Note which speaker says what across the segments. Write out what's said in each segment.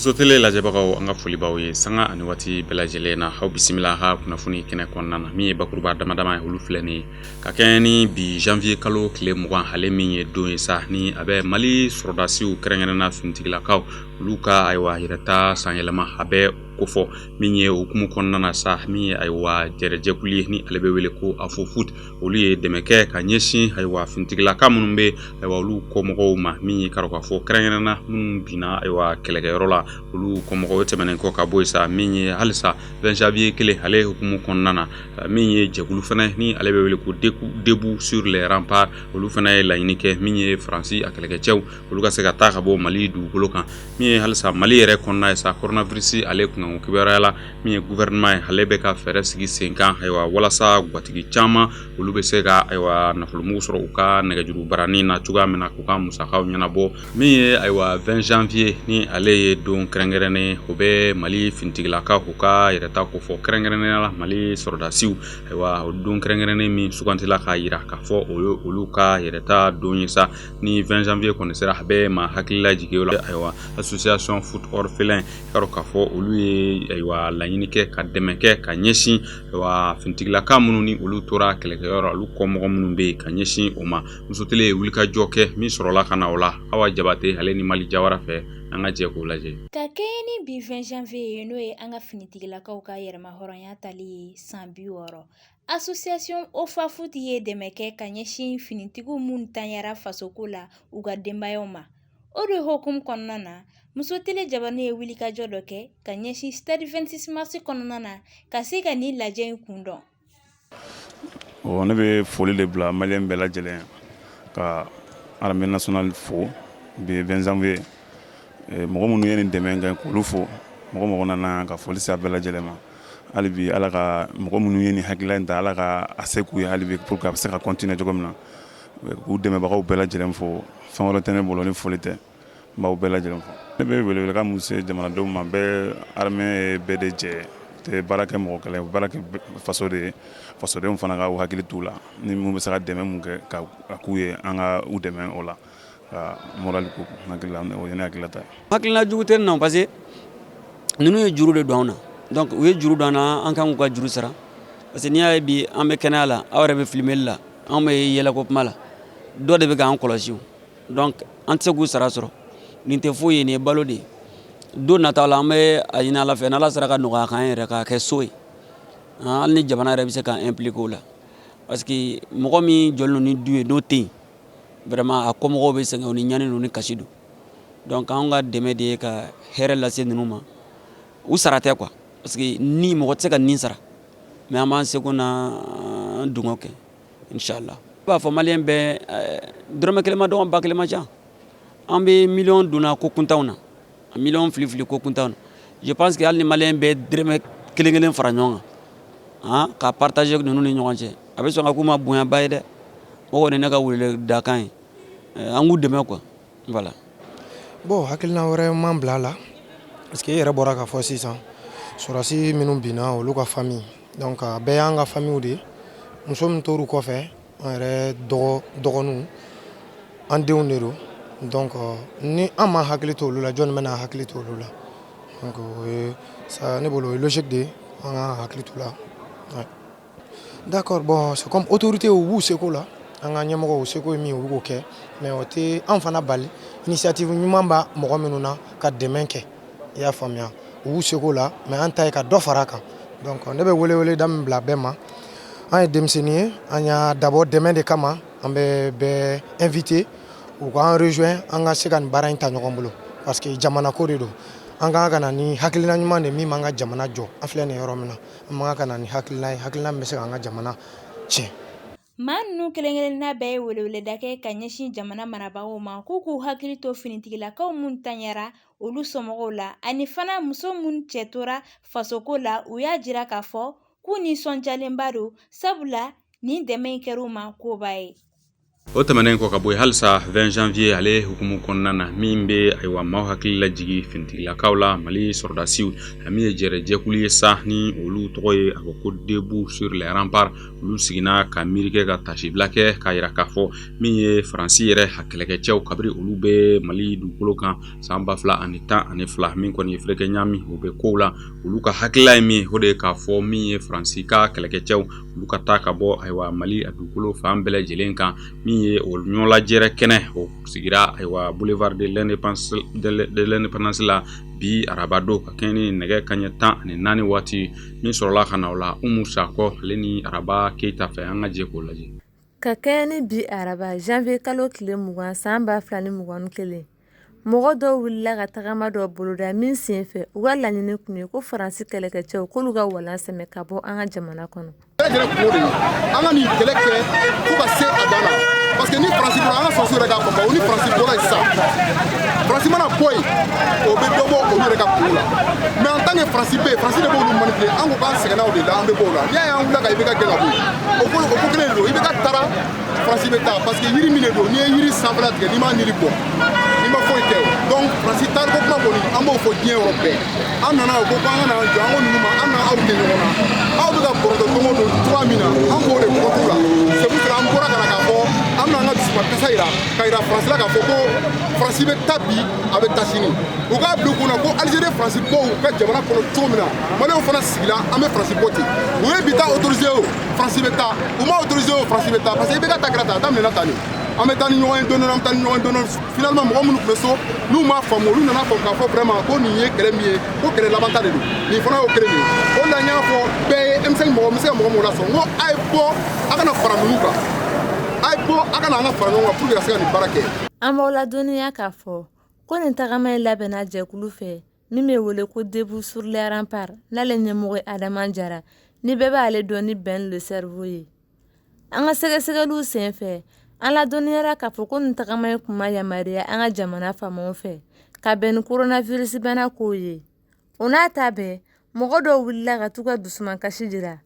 Speaker 1: Musotele lajɛbagaw an ka folibaw ye sanga ani waati bɛɛ lajɛlen na aw bisimila ha kunnafoni kɛnɛ kɔnɔna na min ye bakuruba damadama ye olu filɛ ni ka kɛɲɛ ni bi janvier kalo tile 20 ale min ye don ye sa ni a bɛ Mali sɔrɔdasiw kɛrɛnkɛrɛnna finitigilakaw olu ka ayiwa yɛrɛta sanyɛlɛma a bɛ kofɔ min ye hukumu kɔnɔna na sa min ye ayiwa jɛrɛjɛkulu ye ni ale bɛ wele ko AFOFUT olu ye dɛmɛ kɛ ka ɲɛsin ayiwa finitigilaka minnu bɛ ayiwa olu kɔmɔgɔw ma min ye k'a fɔ kɛrɛnkɛrɛnna minnu binna ayiwa kɛlɛkɛyɔrɔ la olu kɔmɔgɔw tɛmɛnen kɔ ka bɔ yen sa min ye halisa 20 janvier kelen ale hukumu kɔnɔna na min ye jɛkulu fɛnɛ ni ale bɛ wele ko debout sur les remparts olu fɛnɛ ye laɲini kɛ min ye Faransi a kɛlɛkɛcɛw olu ka se ka taa ka bɔ Mali dugukolo kan min ye halisa Mali yɛrɛ kɔnɔna ye sa coronavirus ale kunkan kibaruya la min ye gouvernement ye ale bɛ ka fɛɛrɛ sigi sen kan ayiwa walasa gatigi caman olu bɛ se ka ayiwa nafolomugu sɔrɔ u ka nɛgɛjuru baranin na cogoya min na k'u ka musakaw ɲɛnabɔ min ye ayiwa 20 janvier ni ale ye don kɛrɛnkɛrɛnnen o bɛ Mali finitigilakaw u ka yɛrɛta ko fɔ kɛrɛnkɛrɛnnenya la Mali sɔrɔdasiw ayiwa o don kɛrɛnkɛrɛnnen min sugantila k'a yira k'a fɔ o ye olu ka yɛrɛta don ye sa ni 20 janvier kɔni sera a bɛ ma hakilila jigin o la ayiwa association foot orphelin k'a k'a fɔ olu ye ayiwa laɲini kɛ ka dɛmɛ kɛ ka ɲɛsin ayiwa finitigilaka minnu ni olu tora kɛlɛkɛyɔrɔ olu kɔmɔgɔ minnu bɛ yen ka ɲɛsin o ma musotele ye wulikajɔ kɛ min sɔrɔla ka na o la Awa Jabate ale ni Mali Jawara fɛ an ka jɛ k'o lajɛ
Speaker 2: ka kɛɲɛ ni bi 20 janvier ye n'o ye an ka finitigilakaw ka yɛrɛma hɔrɔnya tali ye san 60 association OFAFUT ye dɛmɛ kɛ ka ɲɛsin finitigiw minnu tanyara fasoko la u ka denbayaw ma o de hokumu kɔnɔna na musotele Jabane ye wulikajɔ dɔ kɛ ka ɲɛsin stade 26 mars kɔnɔna na ka se ka ni lajɛ in kun dɔn
Speaker 3: ne bɛ foli de bila malien bɛɛ lajɛlen ka armée nationale fo bi 20 janvier mɔgɔ minnu ye nin dɛmɛ kɛ k'olu fo mɔgɔ nana ka foli se a bɛɛ lajɛlen ma hali bi ala ka mɔgɔ minnu ye nin hakilila in ta ala ka a se k'u ye hali bi pour que a bɛ se ka continuer cogo min na k'u dɛmɛbagaw bɛɛ lajɛlen fo fɛn wɛrɛ tɛ ne bolo ni foli tɛ n b'aw bɛɛ lajɛlen fo ne bɛ welewelekan mun se jamanadenw ma bɛɛ armée ye bɛɛ de jɛ tɛ baara kɛ mɔgɔ kɛlɛ baara kɛ faso de ye fasodenw fana ka hakili t'u la ni mun bɛ se ka dɛmɛ mun kɛ ka k'u ye an ka u dɛmɛ o la ka moral ko hakilila o ye ne hakilila ta
Speaker 4: hakilina jugu tɛ non parce que ninnu ye juru de don an na donc u ye juru don an na an kan k'u ka juru sara parce que n'i y'a ye bi an bɛ kɛnɛya la aw yɛrɛ bɛ filmeli la an bɛ yɛlɛko kuma la dɔ de bɛ k'an kɔlɔsi donc an tɛ se k'u sara sɔrɔ nin tɛ foyi ye nin ye balo de ye don nataw la an bɛ a ɲini ala fɛ n'ala sera ka nɔgɔya k'an yɛrɛ k'a kɛ so ye hali ni jamana yɛrɛ bɛ se k'an impliquer o la parce que mɔgɔ min jɔlen don ni du ye n'o tɛ yen vraiment a kɔmɔgɔw bɛ sɛgɛn o ni ɲani don ni kasi don donc an ka dɛmɛ de ye ka hɛrɛ lase ninnu ma u sara tɛ quoi parce que ni mɔgɔ tɛ se ka nin sara mais an b'an seko n'an dungɔ kɛ inchallah i b'a fɔ maliyɛn bɛɛ dɔrɔmɛ kelen ma dɔgɔ ba kelen ma ca an bɛ miliyɔn donna ko kuntanw na miliyɔn fili ko kuntanw na je pense que hali ni maliyɛn bɛɛ dɔrɔmɛ kelen fara ɲɔgɔn kan ka partager ninnu ni ɲɔgɔn cɛ a bɛ sɔn ka k'u ma bonyaba ye dɛ o kɔni ne ka wele dakan ye an k'u dɛmɛ quoi voilà
Speaker 5: bon hakilina wɛrɛ m'an bila a la parce que i yɛrɛ bɔra k'a fɔ sisan sɔrɔdasi minnu binna olu ka famille donc a bɛɛ y'an ka famille de ye muso min tor'u kɔfɛ an yɛrɛ dɔgɔninw an denw de don donc ni an ma hakili to olu la jɔnni bɛna hakili to olu la donc o ye ça ne bolo o ye logique de ye an ka hakili to la d'accord bon c'est comme autorité u b'u seko la an ka ɲɛmɔgɔw u seko ye min ye u bɛ k'o kɛ mais o tɛ an fana bali initiative ɲuman b'a mɔgɔ minnu na ka dɛmɛ kɛ i y'a faamuya u b'u seko la mais an ta ye ka dɔ fara a kan donc ne bɛ weleweleda min bila bɛɛ ma an ye denmisɛnnin ye an y'a dabɔ dɛmɛ de kama an bɛ bɛɛ invité u k'an rejoint an ka se ka nin baara in ta ɲɔgɔn bolo parce que jamana ko de don an ka na ni hakilina ɲuman de min b'an ka jamana jɔ an filɛ nin yɔrɔ min na an man ka na ni hakilina ye hakilina min bɛ se k'an ka jamana tiɲɛ
Speaker 2: maa ninnu kelen-kelenna bɛɛ ye weleweleda kɛ ka ɲɛsin jamana marabagaw ma k'u hakili to finitigilakaw minnu tanyara olu somɔgɔw la ani fana muso minnu cɛ tora fasoko la u y'a jira k'a fɔ k'u nisɔndiyalenba don sabula nin dɛmɛ in kɛra u ma koba ye
Speaker 1: o tɛmɛnen kɔ ka bɔ halisa 20 janvier ale hukumu kɔnɔna na min bɛ aywa maaw hakili la jigi fintigilakaw la Mali sɔrɔdasiw min ye jɛrɛjɛkulu ye sa ni olu tɔgɔ ye a ko debout sur les remparts olu sigina ka miirikɛ ka tasibila kɛ ka yira k'a fɔ min ye Faransi yɛrɛ hakɛlɛkɛcɛw kabiri olu bɛ Mali dugukolo kan san 2012 min kɔni ye ferekɛ ɲami o bɛ kow la olu ka hakilila ye min o de ye k'a fɔ min ye Faransi ka kɛlɛkɛcɛw olu ka taa ka bɔ aywa Mali a dugukolo fan bɛɛ lajɛlen kan min ye o ɲɔlajɛrɛ kɛnɛ o sigira aywa boulevard de l'indépendance la bi arabado ka kɛ ni nɛgɛ kaɲɛ 14 waati min sɔrɔla ka na o la Umu Sakɔ ale ni Araba Keita fɛ an ka jɛ k'o lajɛ.
Speaker 6: Ka kɛ ni bi araba janvier kalo tile 20 san 2021 mɔgɔ dɔw wulila ka tagama dɔ boloda min senfɛ u ka laɲini kun ye ko Faransi kɛlɛkɛcɛw k'olu ka walan sɛmɛ ka bɔ an ka jamana kɔnɔ.
Speaker 7: An ka nin kɛlɛ kɛ fo ka se a dan na parce que ni Faransi bɔra an ka sɔrɔsiw yɛrɛ ka fɔ o ni Faransi bɔra yen sisan Faransi mana bɔ yen o bɛ dɔ bɔ olu yɛrɛ ka kulu la mais en tant que Faransi bɛ yen Faransi de b'olu manipuler an ko k'an sɛgɛnna o de la an bɛ bɔ o la n'i y'a ye an wulila ka IBK gɛn ka bɔ yen o ko kelen de don IBK taara Faransi bɛ taa parce que yiri min de don n'i ye yiri sanfɛla tigɛ n'i m'a niri bɔ n'i ma foyi kɛ o donc Faransi taariko kuma kɔni an b'o fɔ diɲɛ yɔrɔ bɛɛ an nana o ko k'an ka na jɔ an ko ninnu ma an n'aw tɛ ɲɔgɔn na aw bɛ ka bɔrɔtɔ don o don cogoya min na an b'o de kɔntu la c'est pour cela an bɔra ka na k'a fɔ an bɛna an ka dusuma kasa yira ka yira Faransi la k'a fɔ ko Faransi bɛ taa bi a bɛ taa sini u k'a bila u kunna ko Algérie Faransi bɔ u ka jamana kɔnɔ cogo min na Maliyɛnw fana sigila an bɛ Faransi bɔ ten u ye bi taa autorisé o Faransi bɛ taa u ma autorisé o Faransi bɛ taa parce que IBK ta kɛra tan a daminɛna tan de an bɛ taa ni ɲɔgɔn ye don dɔ an bɛ taa ni ɲɔgɔn ye don dɔ finalement mɔgɔ minnu tun bɛ so n'u m'a faamu olu nana fɔ k'a fɔ vraiment ko nin ye kɛlɛ min ye ko kɛlɛ laban ta de don nin fana y'o kelen de ye o de la n y'a fɔ bɛɛ ye emisɛnni mɔgɔ n bɛ se ka mɔgɔ mɔgɔ lasɔrɔ n ko a ye bɔ a kana fara ninnu kan a ye bɔ a kana an ka fara ɲɔgɔn kan pour que ka se ka nin baara kɛ.
Speaker 6: An b'aw ladɔnniya k'a fɔ ko nin tagama in labɛnna jɛkulu fɛ min bɛ wele ko debout sur les remparts n'ale ɲɛmɔgɔ ye Adama Jara ni bɛɛ b'ale dɔn ni Ben le cerveau ye. An ka sɛgɛsɛgɛliw senfɛ an ladɔnniyara k'a fɔ ko nin tagama in kun ma yamaruya an ka jamana faamaw fɛ ka bɛn ni coronavirus bana kow ye. O n'a ta bɛɛ mɔgɔ dɔw wulila ka t'u ka dusumankasi jira.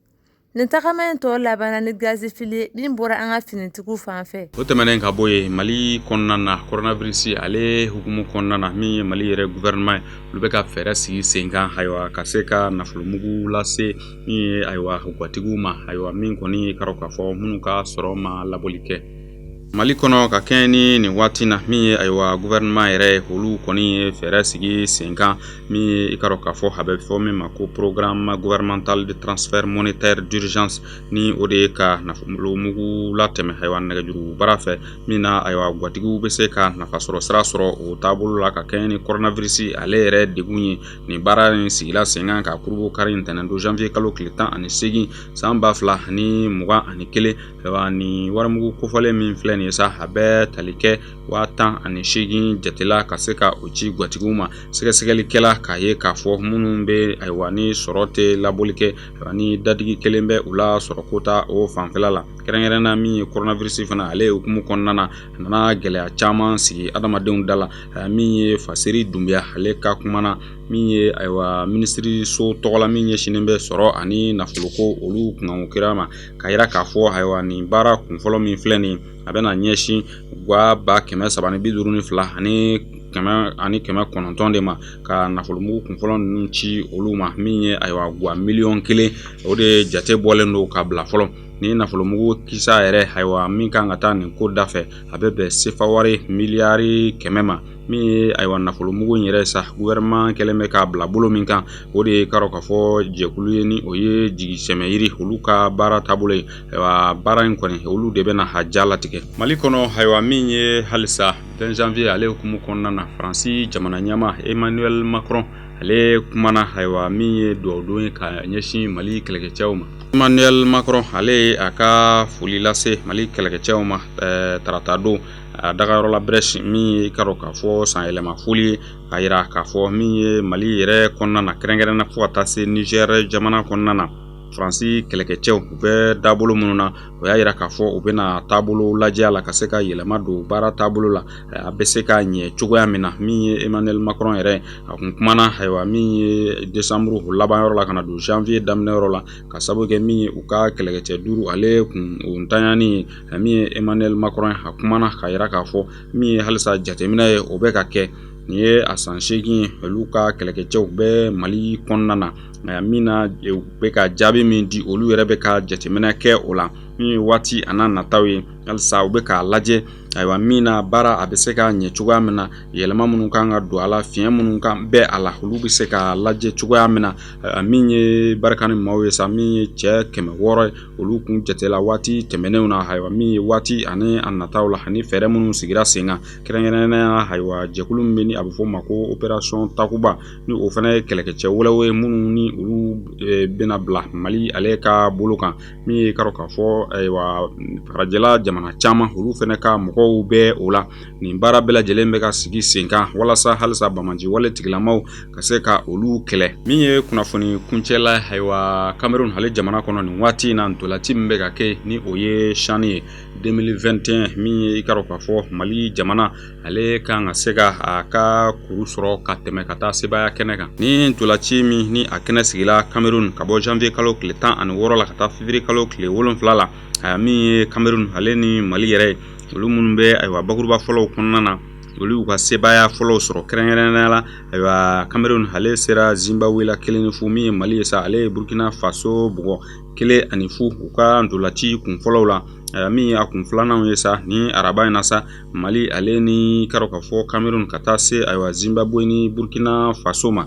Speaker 6: Nin tagama in tɔ labanna ni gazi fili min bɔra an ka finitigiw fan fɛ.
Speaker 1: O tɛmɛnen ka bɔ yen Mali kɔnɔna na coronavirus ale hukumu kɔnɔna na min ye Mali yɛrɛ gouvernement olu bɛ ka fɛɛrɛ sigi sen kan ayiwa ka se ka nafolomugu lase min ye ayiwa guwatigiw ma ayiwa min kɔni k'a dɔn k'a fɔ minnu ka sɔrɔ ma labɔli kɛ. Mali kɔnɔ ka kɛ ni nin waati na min ye ayiwa gouvernement yɛrɛ olu kɔni ye fɛɛrɛ sigi sen kan min ye i ka dɔn k'a fɔ a bɛ fɔ min ma ko programme gouvernemental de transfert monétaire d'urgence ni o de ye ka nafolomugu latɛmɛ ayiwa nɛgɛjuru baara fɛ min na ayiwa guwatigiw bɛ se ka nafasɔrɔ sira sɔrɔ o taabolo la ka kɛ ni coronavirus ale yɛrɛ degun ye nin baara in sigila sen kan ka kurubo kari ntɛnɛn don janvier kalo tile 18 san 2021 ayiwa ni warimugu kofɔlen min filɛ nin ye sa a bɛ tali kɛ 1018 jatela ka se ka o ci guwatigiw ma sɛgɛsɛgɛlikɛla k'a ye k'a fɔ minnu bɛ ayiwa ni sɔrɔ tɛ labɔli kɛ ni dadigi kelen bɛ u la sɔrɔ kota o fanfɛla la kɛrɛnkɛrɛnna min ye coronavirus fana ale ye hukumu kɔnɔna na a nana gɛlɛya caman sigi adamadenw da la min ye Faseri Dunbiya ale ka kumana min ye ayiwa ministiri so tɔgɔla min ɲɛsinnen bɛ sɔrɔ ani nafoloko olu kunkanko kɛra ma ka yira k'a fɔ ayiwa nin baara kunfɔlɔ min filɛ nin a bɛna ɲɛsin guwa 352 ani 109 de ma ka nafolomugu kunfɔlɔ ninnu ci olu ma min ye ayiwa guwa 1,000,000 o de jate bɔlen don ka bila fɔlɔ ni nafolomugu kisa yɛrɛ ayiwa min kan ka taa nin ko da fɛ a bɛ bɛn sefa wari miliyari 100 ma min ye ayiwa nafolomugu in yɛrɛ sa gouvernement kɛlen bɛ k'a bila bolo min kan o de ye k'a dɔn k'a fɔ jɛkulu ye ni o ye jigisɛmɛ yiri olu ka baara taabolo ye ayiwa baara in kɔni olu de bɛna a ja latigɛ Mali kɔnɔ ayiwa min ye halisa 20 janvier ale hukumu kɔnɔna na Faransi jamana ɲɛma Emmanuel Macron ale kumana ayiwa min ye duwawudon ye ka ɲɛsin Mali kɛlɛkɛcɛw ma Emmanuel Macron ale a ka foli lase Mali kɛlɛkɛcɛw ma tarata don a dagayɔrɔ la brèche min ye ka dɔn k'a fɔ san yɛlɛma foli ye ka yira k'a fɔ min ye Mali yɛrɛ kɔnɔna na kɛrɛnkɛrɛnna fo ka taa se Niger jamana kɔnɔna na Faransi kɛlɛkɛcɛw u bɛ taabolo minnu na o y'a yira k'a fɔ u bɛna taabolo lajɛ a la ka se ka yɛlɛma don baara taabolo la a bɛ se ka ɲɛ cogoya min na min ye Emmanuel Macron yɛrɛ a kun kumana ayiwa min ye décembre laban yɔrɔ la ka na don janvier daminɛ yɔrɔ la ka sababu kɛ min ye u ka kɛlɛkɛcɛ duuru ale kun o ntanyani min ye Emmanuel Macron a kumana ka yira k'a fɔ min ye halisa jateminɛ ye o bɛ ka kɛ ni ye a san 8 olu ka kɛlɛkɛcɛw bɛ Mali kɔnɔna na min na u bɛ ka jaabi min di olu yɛrɛ bɛ ka jateminɛ kɛ o la min ye waati a n'a nataw ye halisa u bɛ k'a lajɛ ayiwa min na baara a bɛ se ka ɲɛ cogoya min na yɛlɛma minnu kan ka don a la fiɲɛ minnu kan bɛɛ a la olu bɛ se ka lajɛ cogoya min na min ye barika ni maaw ye sa min ye cɛ 600 ye olu kun jatela waati tɛmɛnenw na ayiwa min ye waati ani a nataw la ani fɛɛrɛ minnu sigira sen kan kɛrɛnkɛrɛnnenya ayiwa jɛkulu min bɛ ni a bɛ fɔ o ma ko opération Takuba ni o fana ye kɛlɛkɛcɛ wɛrɛw ye minnu ni olu bɛna bila Mali ale ka bolo kan min ye k'a dɔn k'a fɔ ayiwa farajɛla jamana caman olu fana ka mɔgɔw bɛ o la nin baara bɛɛ lajɛlen bɛ ka sigi sen kan walasa halisa Bamaji wale tigilamaw ka se ka olu kɛlɛ min ye kunnafoni kuncɛla ayiwa Cameroun ale jamana kɔnɔ nin waati in na ntolaci min bɛ ka kɛ ni o ye CHAN ye 2021 min ye i ka dɔn k'a fɔ Mali jamana ale kan ka se ka a ka kuru sɔrɔ ka tɛmɛ ka taa sebaya kɛnɛ kan ni ntolaci min ni a kɛnɛ sigila Cameroun ka bɔ janvier kalo tile 16 la ka taa février kalo tile 7 la min ye Cameroun ale ni Mali yɛrɛ olu minnu bɛ ayiwa bakuruba fɔlɔw kɔnɔna na olu ka sebaya fɔlɔw sɔrɔ kɛrɛnkɛrɛnnenya la ayiwa Cameroun ale sera Zimbabwe la 1-0 min ye Mali ye sa ale ye Burkina Faso bugɔ 1-0 u ka ntolaci kun fɔlɔw la min ye a kun filananw ye sa ni araba in na sa Mali ale ni ka dɔn k'a fɔ Cameroun ka taa se ayiwa Zimbabwe ni Burkina Faso ma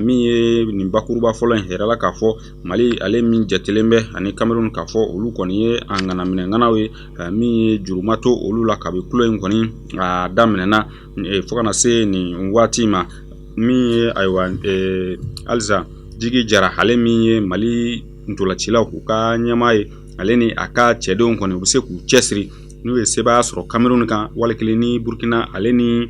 Speaker 1: min ye nin bakuruba fɔlɔ in yɛrɛla k'a fɔ Mali ale min jatelen bɛ ani Cameroun k'a fɔ olu kɔni ye a ŋanaminɛŋanaw ye min ye juruma to olu la kabi kulo in kɔni a daminɛna fo kana se nin waati ma min ye ayiwa halisa Jigi Jara ale min ye Mali ntolacilaw k'u ka ɲɛmaa ye ale ni a ka cɛdenw kɔni u bɛ se k'u cɛsiri n'u ye sebaya sɔrɔ Cameroun kan wali kelen ni Burkina ale ni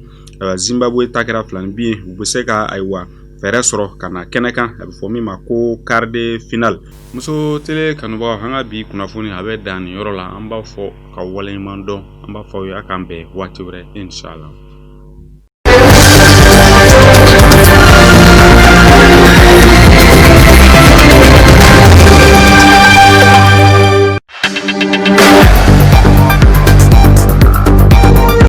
Speaker 1: Zimbabwe ta kɛra filani bi u bɛ se ka ayiwa fɛɛrɛ sɔrɔ ka na kɛnɛ kan a bɛ fɔ min ma ko quart de finale muso tele kanubagaw an ka bi kunnafoni a bɛ dan nin yɔrɔ la an b'a fɔ ka waleɲuman dɔn an b'a fɔ aw ye a k'an bɛn waati wɛrɛ inshallah